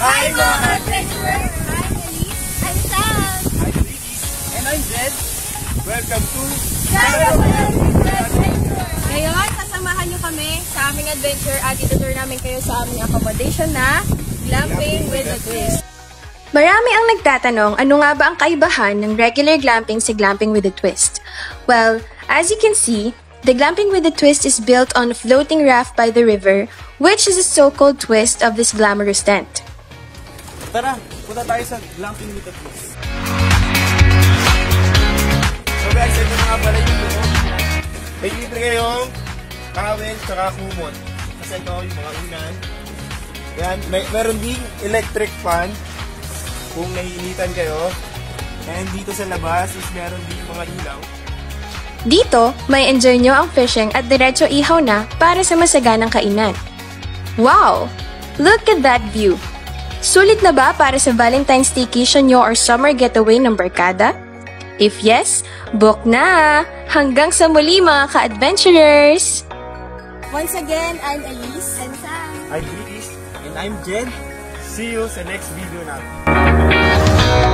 Hi mga adventurers! I'm Elise. I'm Sam. I'm Ricky. And I'm Jed. Welcome to Ngayon, sasamahan niyo kami sa aming adventure at itutur namin kayo sa aming accommodation na Glamping with a Twist. Marami ang nagtatanong ano nga ba ang kaibahan ng regular glamping sa Glamping with a Twist. Well, as you can see, the Glamping with a Twist is built on a floating raft by the river, which is a so-called twist of this glamorous tent. Tara, punta tayo sa Glamping with a Twist. So guys, ito na nga pala yung buo. May libre kayong kawel tsaka kumot. Kasi ito yung mga unan. Yan, meron ding electric fan kung nahihilitan kayo. And dito sa labas is meron din mga ilaw. Dito, may enjoy nyo ang fishing at diretso ihaw na para sa masaganang kainan. Wow! Look at that view! Sulit na ba para sa Valentine's staycation nyo or summer getaway ng barkada? If yes, book na! Hanggang sa muli mga ka-adventurers! Once again, I'm Elise. I'm Sam. I'm Ricky. And I'm Jed. See you sa next video natin.